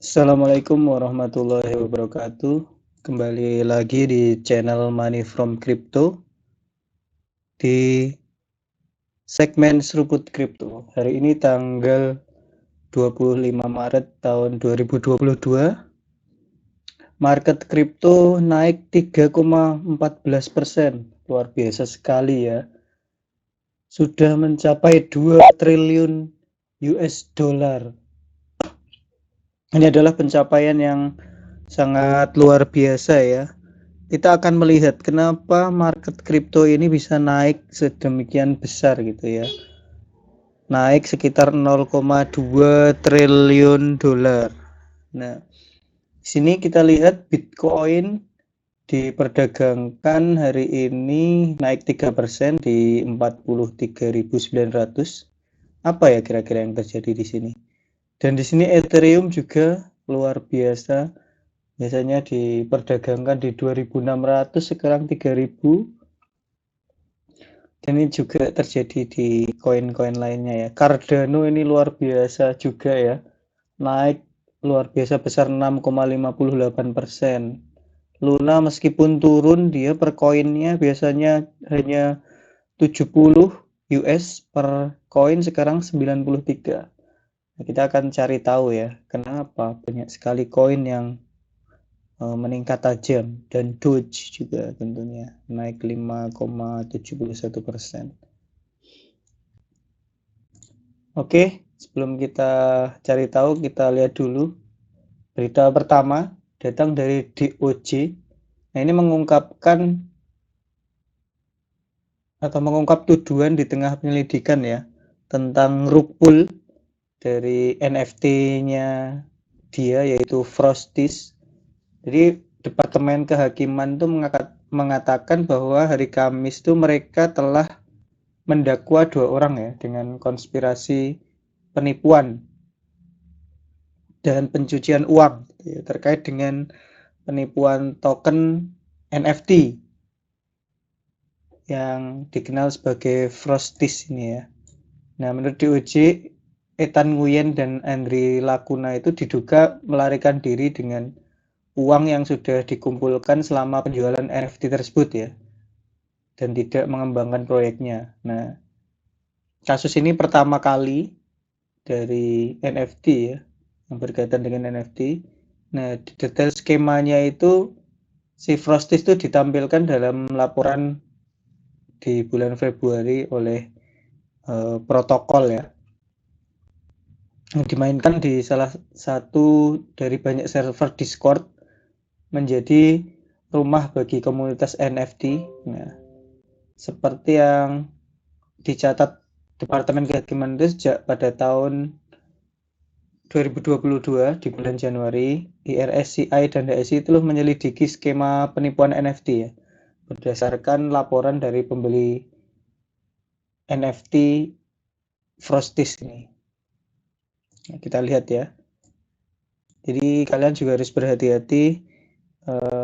Assalamualaikum warahmatullahi wabarakatuh. Kembali lagi di channel Money from Crypto di segmen Seruput Crypto. Hari ini tanggal 25 Maret tahun 2022. Market kripto naik 3,14%. Luar biasa sekali ya. Sudah mencapai 2 triliun US dollar. Ini adalah pencapaian yang sangat luar biasa ya. Kita akan melihat kenapa market kripto ini bisa naik sedemikian besar gitu ya. Naik sekitar 0,2 triliun dolar. Nah, di sini kita lihat Bitcoin diperdagangkan hari ini naik 3% di 43.900. Apa ya kira-kira yang terjadi di sini? Dan di sini Ethereum juga luar biasa. Biasanya diperdagangkan di 2.600, sekarang 3.000. Dan ini juga terjadi di koin-koin lainnya ya. Cardano ini luar biasa juga ya. Naik luar biasa besar 6,58%. Luna meskipun turun, dia per koinnya biasanya hanya 70 US per koin, sekarang 93. Nah, kita akan cari tahu ya, kenapa banyak sekali koin yang meningkat tajam, dan Doge juga tentunya naik 5,71%. Oke, sebelum kita cari tahu, kita lihat dulu berita pertama datang dari DOJ. Nah, ini mengungkap tuduhan di tengah penyelidikan ya tentang rug pull dari NFT-nya dia, yaitu Frosties. Jadi Departemen Kehakiman itu mengatakan bahwa hari Kamis itu mereka telah mendakwa 2 orang ya dengan konspirasi penipuan dan pencucian uang ya, terkait dengan penipuan token NFT yang dikenal sebagai Frosties ini ya. Nah, menurut DOJ, Ethan Nguyen dan Andri Lacuna itu diduga melarikan diri dengan uang yang sudah dikumpulkan selama penjualan NFT tersebut ya, dan tidak mengembangkan proyeknya. Nah, kasus ini pertama kali dari NFT ya, yang berkaitan dengan NFT. Nah, detail skemanya itu si Frosties itu ditampilkan dalam laporan di bulan Februari oleh protokol ya, yang dimainkan di salah satu dari banyak server Discord menjadi rumah bagi komunitas NFT. Nah, seperti yang dicatat Departemen Kehakiman itu sejak pada tahun 2022 di bulan Januari, IRSCI dan HSI telah menyelidiki skema penipuan NFT ya, berdasarkan laporan dari pembeli NFT Frosties ini. Nah, kita lihat ya. Jadi kalian juga harus berhati-hati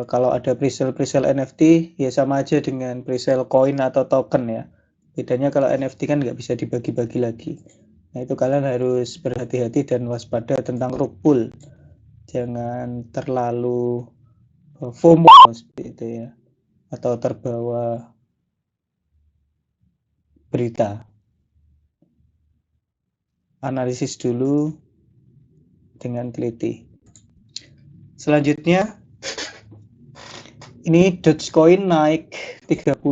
kalau ada presale NFT ya, sama aja dengan presale koin atau token ya. Bedanya kalau NFT kan nggak bisa dibagi-bagi lagi. Nah, itu kalian harus berhati-hati dan waspada tentang rug pull. Jangan terlalu FOMO seperti itu ya, atau terbawa berita. Analisis dulu dengan teliti. Selanjutnya, ini Dogecoin naik 30%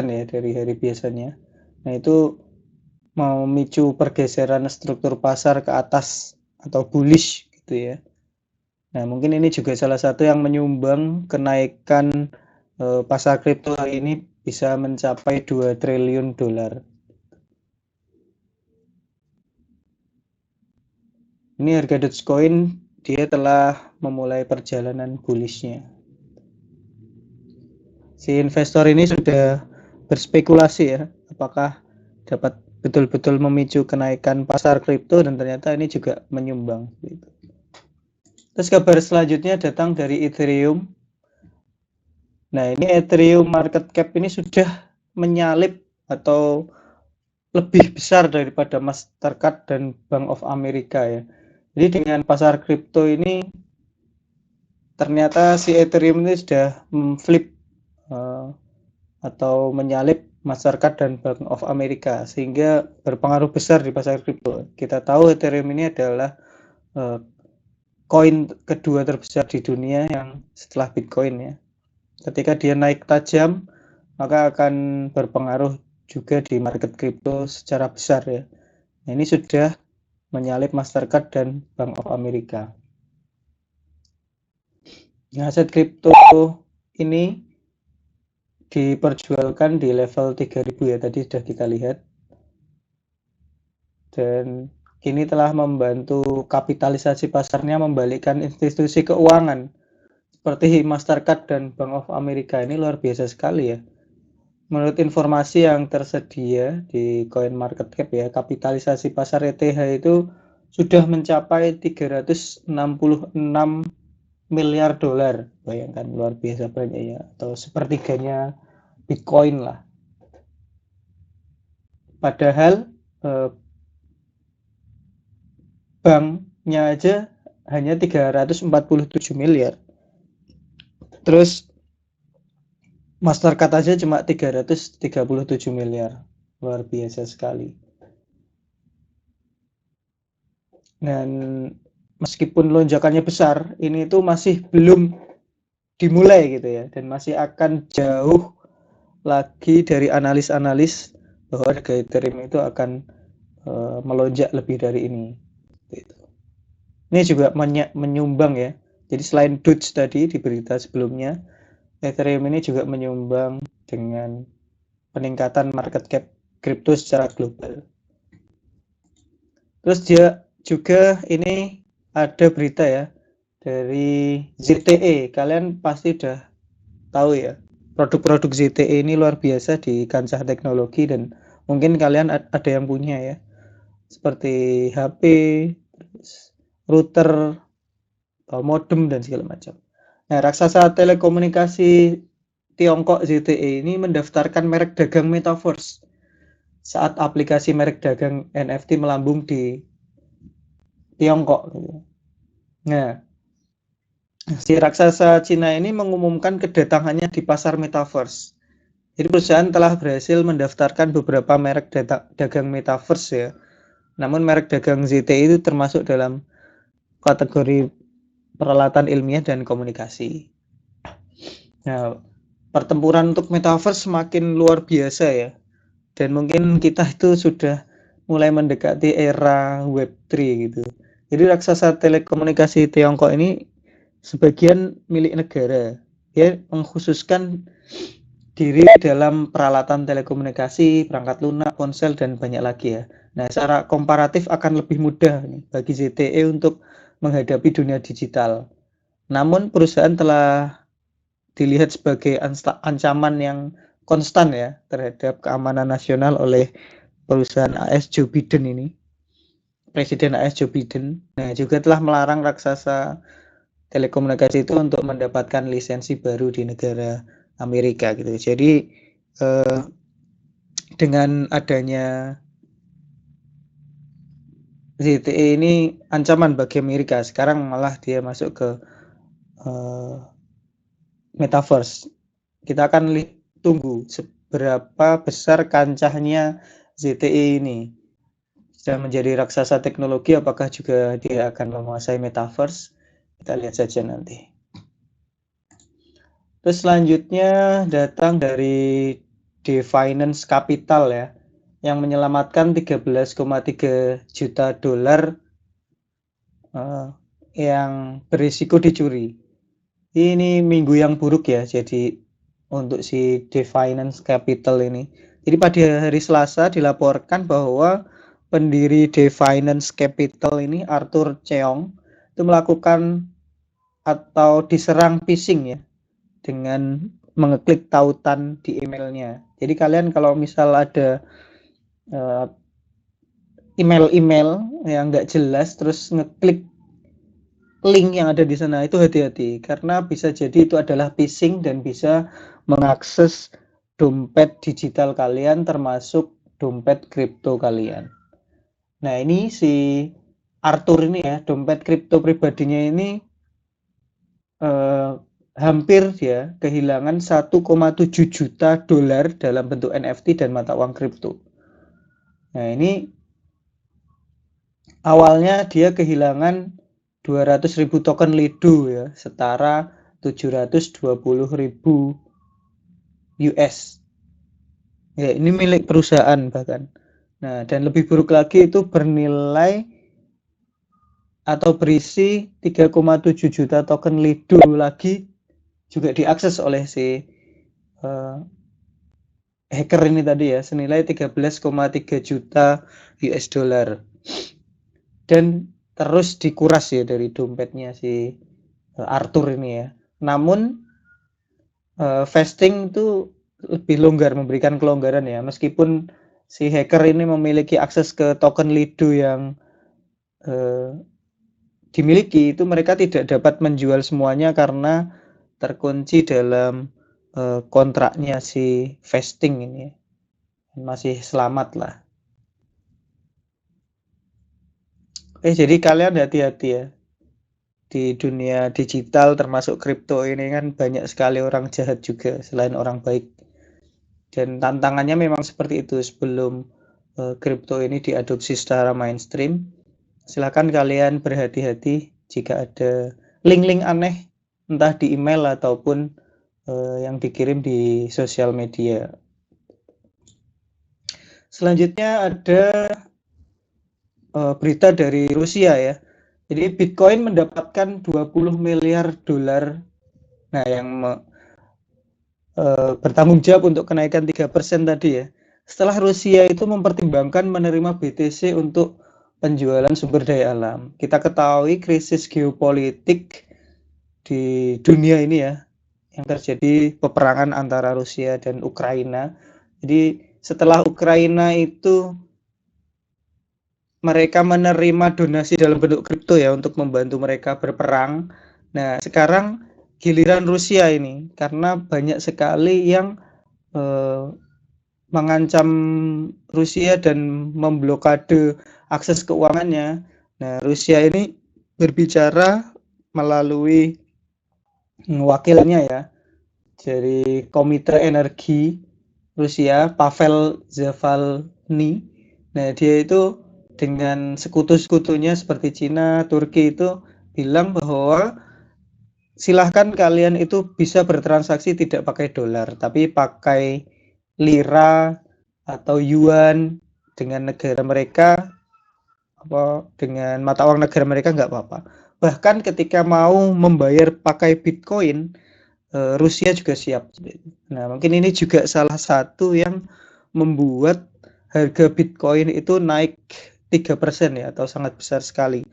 ya dari hari biasanya. Nah, itu memicu pergeseran struktur pasar ke atas atau bullish gitu ya. Nah, mungkin ini juga salah satu yang menyumbang kenaikan pasar kripto hari ini bisa mencapai 2 triliun dolar. Ini harga Dogecoin, dia telah memulai perjalanan bullishnya. Si investor ini sudah berspekulasi ya, apakah dapat betul-betul memicu kenaikan pasar kripto, dan ternyata ini juga menyumbang. Terus kabar selanjutnya datang dari Ethereum. Nah, ini Ethereum market cap ini sudah menyalip atau lebih besar daripada Mastercard dan Bank of America ya. Jadi dengan pasar kripto ini ternyata si Ethereum ini sudah flip atau menyalip Mastercard dan Bank of America sehingga berpengaruh besar di pasar kripto. Kita tahu Ethereum ini adalah koin kedua terbesar di dunia yang setelah Bitcoin ya. Ketika dia naik tajam, maka akan berpengaruh juga di market kripto secara besar ya. Nah, ini sudah menyalip Mastercard dan Bank of America. Nah, aset kripto ini diperjualkan di level 3000 ya, tadi sudah kita lihat. Dan kini telah membantu kapitalisasi pasarnya membalikkan institusi keuangan seperti Mastercard dan Bank of America. Ini luar biasa sekali ya. Menurut informasi yang tersedia di CoinMarketCap ya, kapitalisasi pasar ETH itu sudah mencapai 366 miliar dolar. Bayangkan, luar biasa banyak ya, atau sepertiganya Bitcoin lah. Padahal banknya aja hanya 347 miliar. Terus Mastercard aja cuma 337 miliar. Luar biasa sekali. Dan meskipun lonjakannya besar, ini tuh masih belum dimulai gitu ya. Dan masih akan jauh lagi dari analis-analis bahwa harga Ethereum itu akan melonjak lebih dari ini. Ini juga menyumbang ya. Jadi selain Doge tadi di berita sebelumnya, Ethereum ini juga menyumbang dengan peningkatan market cap kripto secara global. Terus dia juga ini ada berita ya dari ZTE. Kalian pasti udah tahu ya, produk-produk ZTE ini luar biasa di kancah teknologi dan mungkin kalian ada yang punya ya. Seperti HP, router, modem dan segala macam. Nah, raksasa telekomunikasi Tiongkok ZTE ini mendaftarkan merek dagang Metaverse saat aplikasi merek dagang NFT melambung di Tiongkok. Nah, si raksasa Cina ini mengumumkan kedatangannya di pasar Metaverse. Jadi perusahaan telah berhasil mendaftarkan beberapa merek dagang Metaverse ya. Namun merek dagang ZTE itu termasuk dalam kategori peralatan ilmiah dan komunikasi. Nah, pertempuran untuk Metaverse semakin luar biasa ya. Dan mungkin kita itu sudah mulai mendekati era Web3 gitu. Jadi raksasa telekomunikasi Tiongkok ini sebagian milik negara. Dia mengkhususkan diri dalam peralatan telekomunikasi, perangkat lunak, ponsel, dan banyak lagi ya. Nah, secara komparatif akan lebih mudah nih bagi ZTE untuk menghadapi dunia digital. Namun perusahaan telah dilihat sebagai ancaman yang konstan ya terhadap keamanan nasional oleh perusahaan AS Joe Biden ini. Presiden AS Joe Biden juga telah melarang raksasa telekomunikasi itu untuk mendapatkan lisensi baru di negara Amerika gitu. Jadi dengan adanya ZTE ini ancaman bagi Amerika. Sekarang malah dia masuk ke Metaverse. Kita akan tunggu seberapa besar kancahnya ZTE ini. Sudah menjadi raksasa teknologi, apakah juga dia akan menguasai Metaverse? Kita lihat saja nanti. Terus selanjutnya datang dari Definance Capital ya, yang menyelamatkan 13,3 juta dolar yang berisiko dicuri. Ini minggu yang buruk ya, jadi untuk si Definance Capital ini. Jadi pada hari Selasa dilaporkan bahwa pendiri Definance Capital ini, Arthur Cheong, itu melakukan atau diserang phishing ya, dengan mengeklik tautan di emailnya. Jadi kalian kalau misal ada email-email yang nggak jelas terus ngeklik link yang ada di sana, itu hati-hati karena bisa jadi itu adalah phishing dan bisa mengakses dompet digital kalian termasuk dompet kripto kalian. Nah, ini si Arthur ini ya, dompet kripto pribadinya ini hampir dia kehilangan 1,7 juta dolar dalam bentuk NFT dan mata uang kripto. Nah, ini awalnya dia kehilangan 200.000 token Lido ya, setara 720.000 US. Ya, ini milik perusahaan bahkan. Nah, dan lebih buruk lagi itu bernilai atau berisi 3,7 juta token Lido lagi juga diakses oleh si hacker ini tadi ya, senilai 13,3 juta US dollar. Dan terus dikuras ya dari dompetnya si Arthur ini ya. Namun vesting itu lebih longgar, memberikan kelonggaran ya, meskipun si hacker ini memiliki akses ke token Lido yang dimiliki, itu mereka tidak dapat menjual semuanya karena terkunci dalam kontraknya si vesting ini. Masih selamat lah. Jadi kalian hati-hati ya. Di dunia digital termasuk kripto ini kan banyak sekali orang jahat juga selain orang baik. Dan tantangannya memang seperti itu sebelum kripto ini diadopsi secara mainstream. Silakan kalian berhati-hati jika ada link-link aneh entah di email ataupun yang dikirim di sosial media. Selanjutnya ada berita dari Rusia ya. Jadi Bitcoin mendapatkan 20 miliar dolar. Nah, yang bertanggung jawab untuk kenaikan 3% tadi ya. Setelah Rusia itu mempertimbangkan menerima BTC untuk penjualan sumber daya alam. Kita ketahui krisis geopolitik di dunia ini ya, yang terjadi peperangan antara Rusia dan Ukraina. Jadi setelah Ukraina itu mereka menerima donasi dalam bentuk kripto ya untuk membantu mereka berperang. Nah, sekarang giliran Rusia ini karena banyak sekali yang mengancam Rusia dan memblokade akses keuangannya. Nah, Rusia ini berbicara melalui wakilnya ya dari Komite Energi Rusia, Pavel Zavalny. Nah, dia itu dengan sekutu-sekutunya seperti Cina, Turki itu bilang bahwa silahkan kalian itu bisa bertransaksi tidak pakai dolar, tapi pakai lira atau yuan dengan negara mereka, dengan mata uang negara mereka nggak apa-apa. Bahkan ketika mau membayar pakai Bitcoin, Rusia juga siap. Nah, mungkin ini juga salah satu yang membuat harga Bitcoin itu naik 3% ya, atau sangat besar sekali.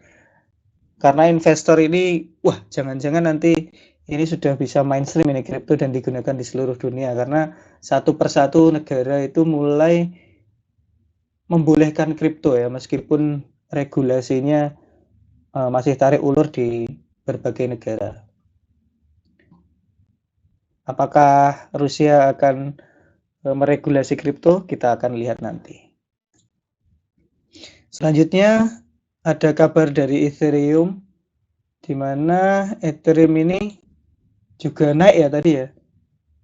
Karena investor ini, wah jangan-jangan nanti ini sudah bisa mainstream ini kripto dan digunakan di seluruh dunia. Karena satu persatu negara itu mulai membolehkan kripto ya, meskipun regulasinya masih tarik ulur di berbagai negara. Apakah Rusia akan meregulasi kripto? Kita akan lihat nanti. Selanjutnya ada kabar dari Ethereum, di mana Ethereum ini juga naik ya tadi ya.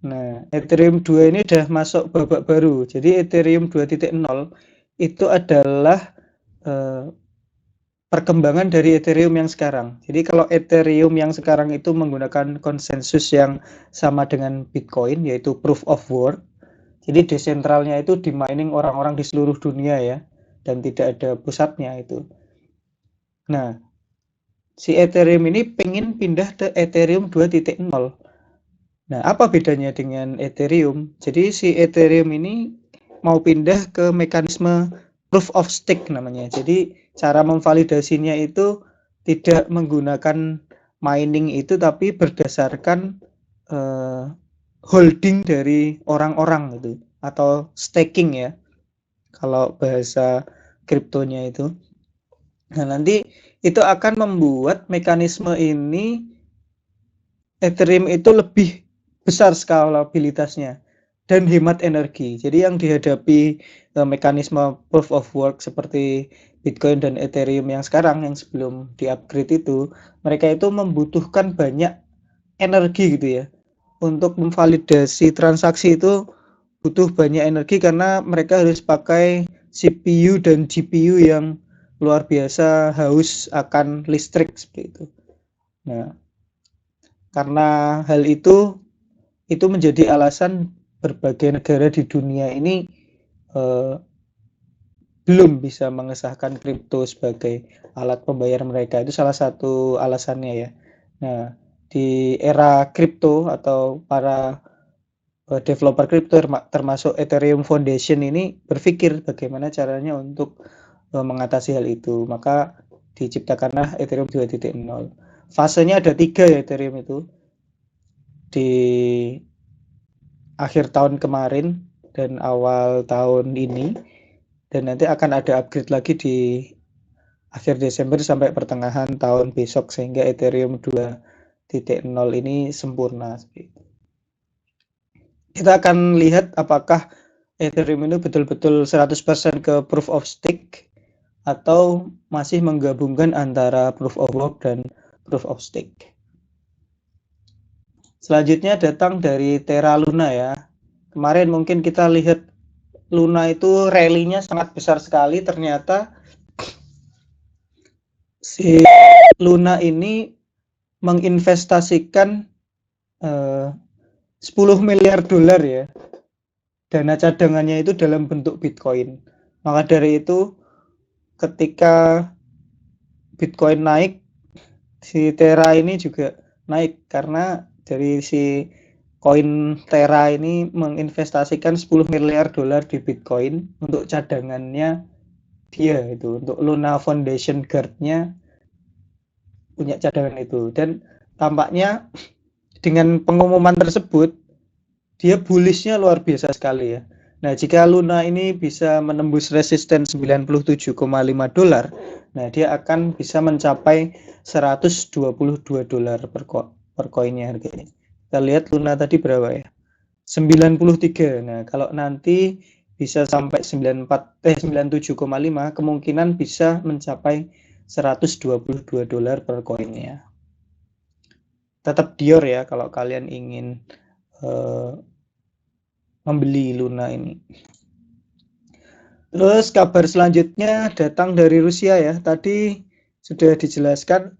Nah, Ethereum 2 ini udah masuk babak baru. Jadi Ethereum 2.0 itu adalah perkembangan dari Ethereum yang sekarang. Jadi kalau Ethereum yang sekarang itu menggunakan konsensus yang sama dengan Bitcoin, yaitu proof of work. Jadi desentralnya itu di-mining orang-orang di seluruh dunia ya, dan tidak ada pusatnya itu. Nah, si Ethereum ini pengen pindah ke Ethereum 2.0. Nah, apa bedanya dengan Ethereum? Jadi si Ethereum ini mau pindah ke mekanisme proof of stake namanya. Jadi cara memvalidasinya itu tidak menggunakan mining itu, tapi berdasarkan holding dari orang-orang gitu, atau staking ya kalau bahasa kriptonya itu. Nah, nanti itu akan membuat mekanisme ini Ethereum itu lebih besar skalabilitasnya dan hemat energi. Jadi yang dihadapi mekanisme proof of work seperti Bitcoin dan Ethereum yang sekarang, yang sebelum di-upgrade itu, mereka itu membutuhkan banyak energi gitu ya. Untuk memvalidasi transaksi itu butuh banyak energi karena mereka harus pakai CPU dan GPU yang luar biasa haus akan listrik seperti itu. Nah, karena hal itu menjadi alasan berbagai negara di dunia ini eh, belum bisa mengesahkan kripto sebagai alat pembayar mereka. Itu salah satu alasannya ya. Nah, di era kripto atau para developer kripto termasuk Ethereum Foundation ini berpikir bagaimana caranya untuk mengatasi hal itu. Maka diciptakanlah Ethereum 2.0. Fasenya ada 3 ya Ethereum itu. Di akhir tahun kemarin dan awal tahun ini, dan nanti akan ada upgrade lagi di akhir Desember sampai pertengahan tahun besok sehingga Ethereum 2.0 ini sempurna. Kita akan lihat apakah Ethereum ini betul-betul 100% ke proof of stake atau masih menggabungkan antara proof of work dan proof of stake. Selanjutnya datang dari Terra Luna ya. Kemarin mungkin kita lihat Luna itu rally-nya sangat besar sekali. Ternyata si Luna ini menginvestasikan 10 miliar dolar ya. Dana cadangannya itu dalam bentuk Bitcoin. Maka dari itu ketika Bitcoin naik, si Terra ini juga naik karena dari si koin Terra ini menginvestasikan 10 miliar dolar di Bitcoin untuk cadangannya dia itu, untuk Luna Foundation Guard-nya punya cadangan itu. Dan tampaknya dengan pengumuman tersebut dia bullishnya luar biasa sekali ya. Nah, jika Luna ini bisa menembus resisten 97,5 dolar, nah dia akan bisa mencapai 122 dolar per koinnya harganya. Kita lihat Luna tadi berapa ya? 93. Nah, kalau nanti bisa sampai 97,5, kemungkinan bisa mencapai 122 dolar per koinnya. Tetap Dior ya kalau kalian ingin membeli Luna ini. Terus kabar selanjutnya datang dari Rusia ya. Tadi sudah dijelaskan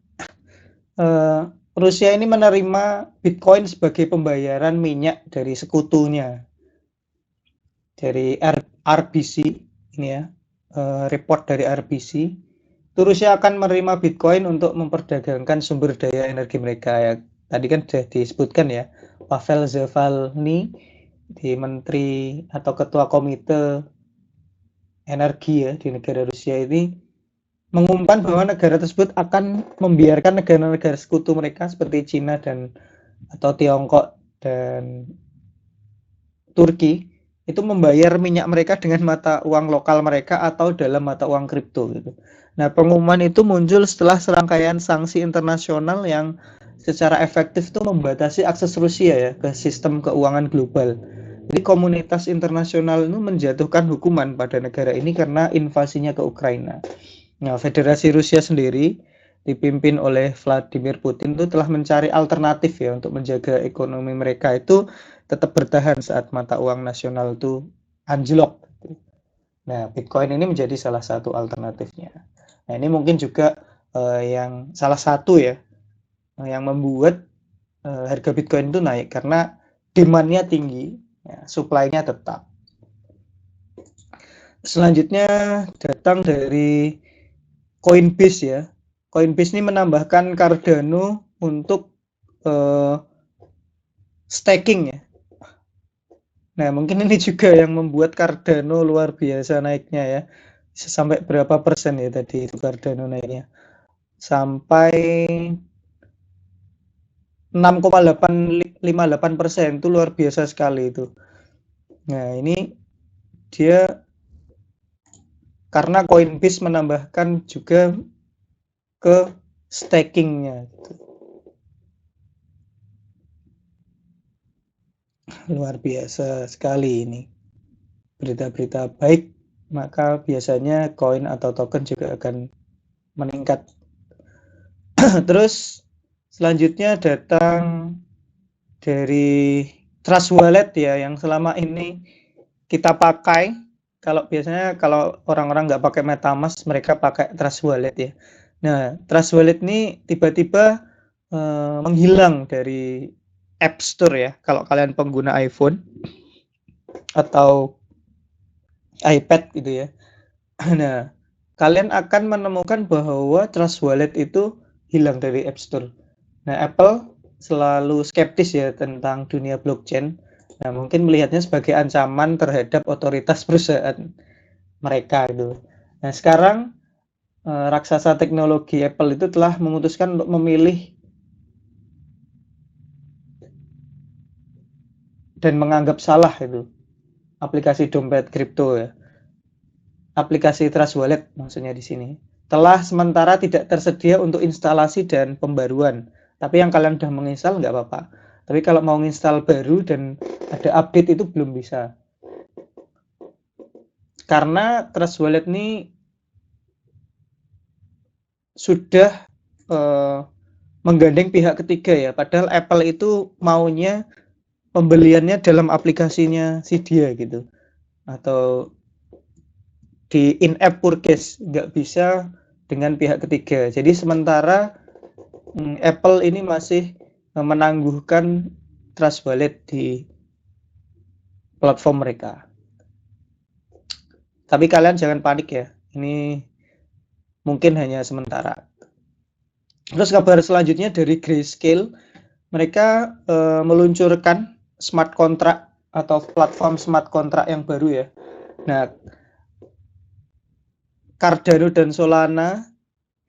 Rusia ini menerima Bitcoin sebagai pembayaran minyak dari sekutunya, dari RBC ini ya, report dari RBC. Itu Rusia akan menerima Bitcoin untuk memperdagangkan sumber daya energi mereka ya. Tadi kan sudah disebutkan ya, Pavel Zavalny di menteri atau ketua komite energi ya di negara Rusia ini mengumumkan bahwa negara tersebut akan membiarkan negara-negara sekutu mereka seperti Cina dan atau Tiongkok dan Turki itu membayar minyak mereka dengan mata uang lokal mereka atau dalam mata uang kripto gitu. Nah, pengumuman itu muncul setelah serangkaian sanksi internasional yang secara efektif itu membatasi akses Rusia ya ke sistem keuangan global. Jadi komunitas internasional itu menjatuhkan hukuman pada negara ini karena invasinya ke Ukraina. Nah, Federasi Rusia sendiri dipimpin oleh Vladimir Putin itu telah mencari alternatif ya untuk menjaga ekonomi mereka itu tetap bertahan saat mata uang nasional itu anjlok. Nah, Bitcoin ini menjadi salah satu alternatifnya. Nah, ini mungkin juga yang salah satu ya yang membuat harga Bitcoin itu naik karena demand-nya tinggi, ya, supply-nya tetap. Selanjutnya datang dari Coinbase ya. Coinbase ini menambahkan Cardano untuk staking ya. Nah, mungkin ini juga yang membuat Cardano luar biasa naiknya ya. Sampai berapa persen ya tadi itu Cardano naiknya? Sampai 6,858% itu luar biasa sekali itu. Nah, ini dia karena Coinbase menambahkan juga ke stakingnya gitu. Luar biasa sekali ini berita-berita baik maka biasanya koin atau token juga akan meningkat. Terus selanjutnya datang dari Trust Wallet ya, yang selama ini kita pakai. Kalau biasanya kalau orang-orang nggak pakai MetaMask, mereka pakai Trust Wallet ya. Nah, Trust Wallet ini tiba-tiba menghilang dari App Store ya. Kalau kalian pengguna iPhone atau iPad gitu ya. Nah, kalian akan menemukan bahwa Trust Wallet itu hilang dari App Store. Nah, Apple selalu skeptis ya tentang dunia blockchain. Nah, mungkin melihatnya sebagai ancaman terhadap otoritas perusahaan mereka gitu. Nah, sekarang raksasa teknologi Apple itu telah memutuskan untuk memilih dan menganggap salah itu aplikasi dompet kripto ya. Aplikasi Trust Wallet maksudnya di sini. Telah sementara tidak tersedia untuk instalasi dan pembaruan. Tapi yang kalian sudah menginstal nggak apa-apa. Tapi kalau mau install baru dan ada update itu belum bisa. Karena Trust Wallet ini sudah menggandeng pihak ketiga ya. Padahal Apple itu maunya pembeliannya dalam aplikasinya si dia gitu. Atau di in-app purchase, nggak bisa dengan pihak ketiga. Jadi sementara Apple ini masih menangguhkan Trust Wallet di platform mereka. Tapi kalian jangan panik ya, ini mungkin hanya sementara. Terus kabar selanjutnya dari Grayscale, mereka meluncurkan smart contract atau platform smart contract yang baru ya. Nah, Cardano dan Solana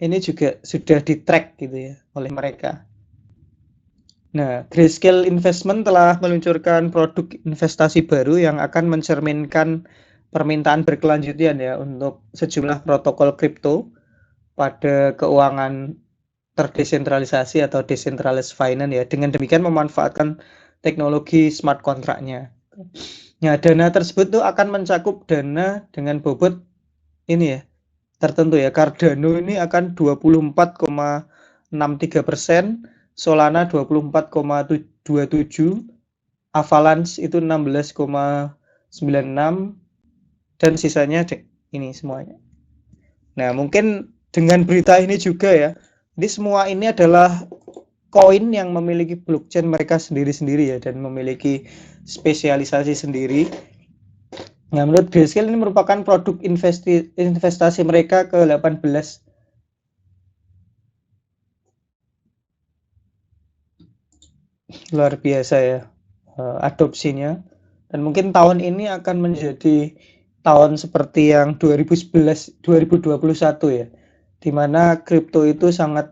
ini juga sudah di-track gitu ya oleh mereka. Nah, Grayscale Investment telah meluncurkan produk investasi baru yang akan mencerminkan permintaan berkelanjutan ya untuk sejumlah protokol kripto pada keuangan terdesentralisasi atau decentralized finance ya. Dengan demikian memanfaatkan teknologi smart contract-nya. Nah, dana tersebut tuh akan mencakup dana dengan bobot ini ya tertentu ya. Cardano ini akan 24,63%, Solana 24,27, Avalanche itu 16,96, dan sisanya ini semuanya. Nah, mungkin dengan berita ini juga ya, jadi semua ini adalah koin yang memiliki blockchain mereka sendiri-sendiri ya, dan memiliki spesialisasi sendiri. Nah, menurut Grayscale ini merupakan produk investasi mereka ke-18. Luar biasa ya adopsinya. Dan mungkin tahun ini akan menjadi tahun seperti yang 2011, 2021 ya. Di mana kripto itu sangat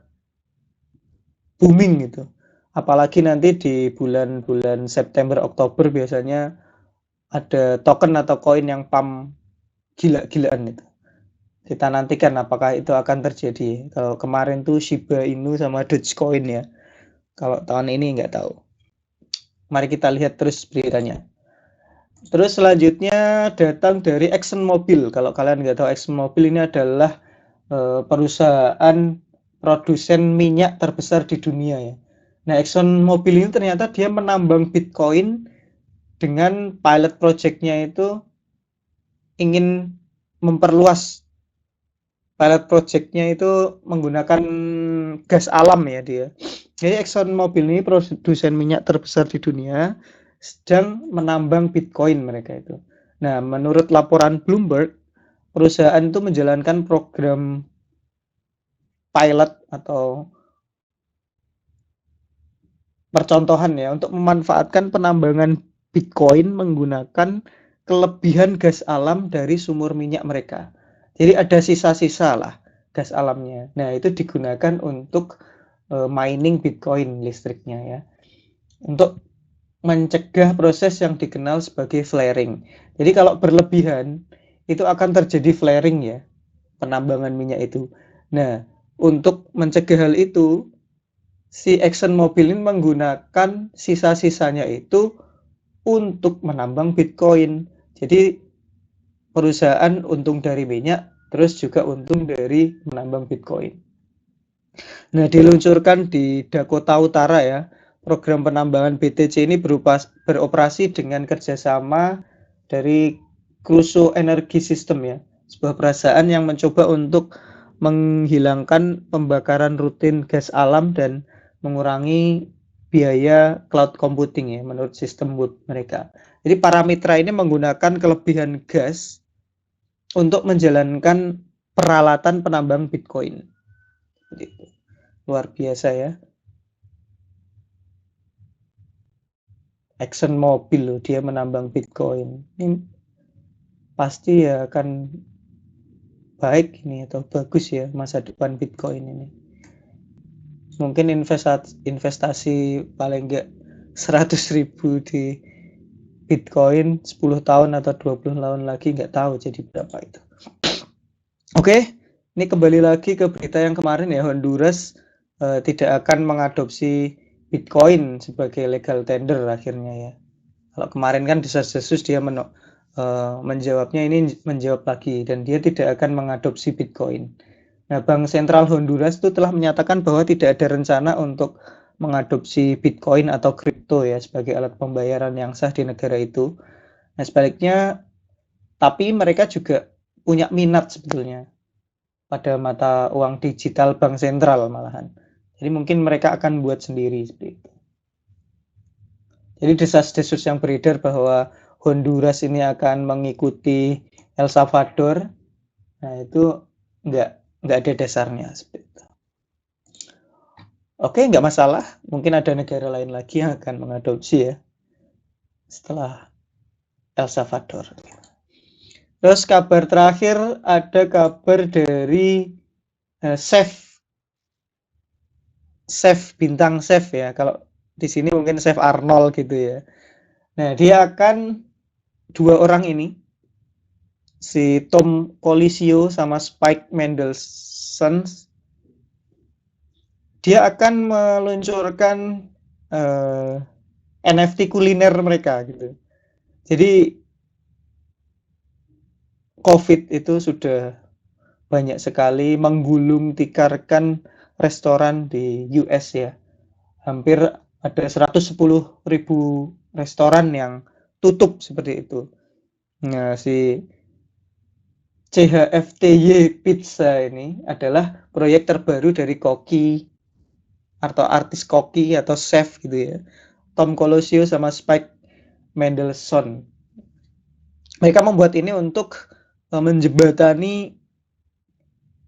booming gitu. Apalagi nanti di bulan-bulan September, Oktober biasanya ada token atau koin yang pump gila-gilaan itu. Kita nantikan apakah itu akan terjadi. Kalau kemarin tuh Shiba Inu sama Dogecoin ya. Kalau tahun ini nggak tahu. Mari kita lihat terus beritanya. Terus selanjutnya datang dari ExxonMobil. Kalau kalian nggak tahu, ExxonMobil ini adalah perusahaan produsen minyak terbesar di dunia ya. Nah, ExxonMobil ini ternyata dia menambang Bitcoin dengan pilot project-nya itu ingin memperluas pilot project-nya itu menggunakan gas alam ya dia. Jadi ExxonMobil ini produsen minyak terbesar di dunia, sedang menambang Bitcoin mereka itu. Nah, menurut laporan Bloomberg, perusahaan itu menjalankan program pilot atau percontohan ya untuk memanfaatkan penambangan Bitcoin menggunakan kelebihan gas alam dari sumur minyak mereka. Jadi ada sisa-sisa lah gas alamnya. Nah, itu digunakan untuk mining Bitcoin listriknya ya. Untuk mencegah proses yang dikenal sebagai flaring. Jadi kalau berlebihan itu akan terjadi flaring ya, penambangan minyak itu. Nah, untuk mencegah hal itu, si ExxonMobil ini menggunakan sisa-sisanya itu untuk menambang Bitcoin. Jadi perusahaan untung dari minyak, terus juga untung dari menambang Bitcoin. Nah, diluncurkan di Dakota Utara ya. Program penambangan BTC ini beroperasi dengan kerjasama dari Crusoe Energy System ya, sebuah perusahaan yang mencoba untuk menghilangkan pembakaran rutin gas alam dan mengurangi biaya cloud computing ya menurut sistem Wood mereka. Jadi para mitra ini menggunakan kelebihan gas untuk menjalankan peralatan penambang Bitcoin. Gitu. Luar biasa ya. Exxon Mobil loh, dia menambang Bitcoin. Ini pasti ya akan baik ini atau bagus ya masa depan Bitcoin ini. Mungkin investasi paling enggak 100.000 di Bitcoin 10 tahun atau 20 tahun lagi nggak tahu jadi berapa itu. Oke, ini kembali lagi ke berita yang kemarin ya, Honduras tidak akan mengadopsi Bitcoin sebagai legal tender akhirnya ya. Kalau kemarin kan desas-desus dia menjawabnya, ini menjawab lagi dan dia tidak akan mengadopsi Bitcoin. Nah, Bank Sentral Honduras itu telah menyatakan bahwa tidak ada rencana untuk mengadopsi Bitcoin atau kripto ya sebagai alat pembayaran yang sah di negara itu. Nah, sebaliknya, tapi mereka juga punya minat sebetulnya pada mata uang digital bank sentral malahan. Jadi mungkin mereka akan buat sendiri seperti itu. Jadi desas-desus yang beredar bahwa Honduras ini akan mengikuti El Salvador, nah itu nggak ada dasarnya seperti itu. Oke, nggak masalah. Mungkin ada negara lain lagi yang akan mengadopsi ya setelah El Salvador. Terus kabar terakhir ada kabar dari chef bintang chef ya. Kalau di sini mungkin chef Arnold gitu ya. Nah, dia akan dua orang ini, si Tom Colicchio sama Spike Mendelsohn, dia akan meluncurkan NFT kuliner mereka gitu. Jadi COVID itu sudah banyak sekali menggulung tikarkan restoran di US ya. Hampir ada 110.000 restoran yang tutup seperti itu. Nah, si CHFTY Pizza ini adalah proyek terbaru dari koki atau artis koki atau chef gitu ya. Tom Colicchio sama Spike Mendelsohn. Mereka membuat ini untuk menjembatani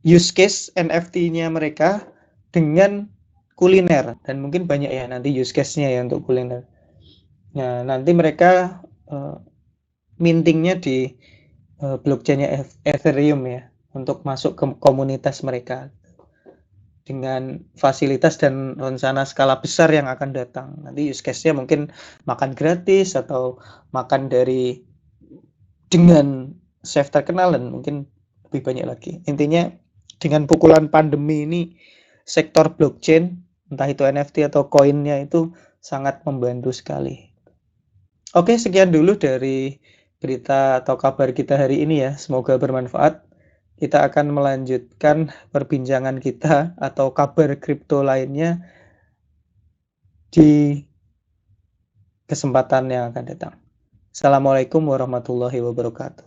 use case NFT-nya mereka dengan kuliner, dan mungkin banyak ya nanti use case-nya ya untuk kuliner. Nah, nanti mereka mintingnya di blockchain-nya Ethereum ya untuk masuk ke komunitas mereka dengan fasilitas dan rencana skala besar yang akan datang. Nanti use case-nya mungkin makan gratis atau makan dengan chef terkenal dan mungkin lebih banyak lagi. Intinya dengan pukulan pandemi ini sektor blockchain, entah itu NFT atau koinnya itu sangat membantu sekali. Oke, sekian dulu dari berita atau kabar kita hari ini ya. Semoga bermanfaat. Kita akan melanjutkan perbincangan kita atau kabar kripto lainnya di kesempatan yang akan datang. Assalamualaikum warahmatullahi wabarakatuh.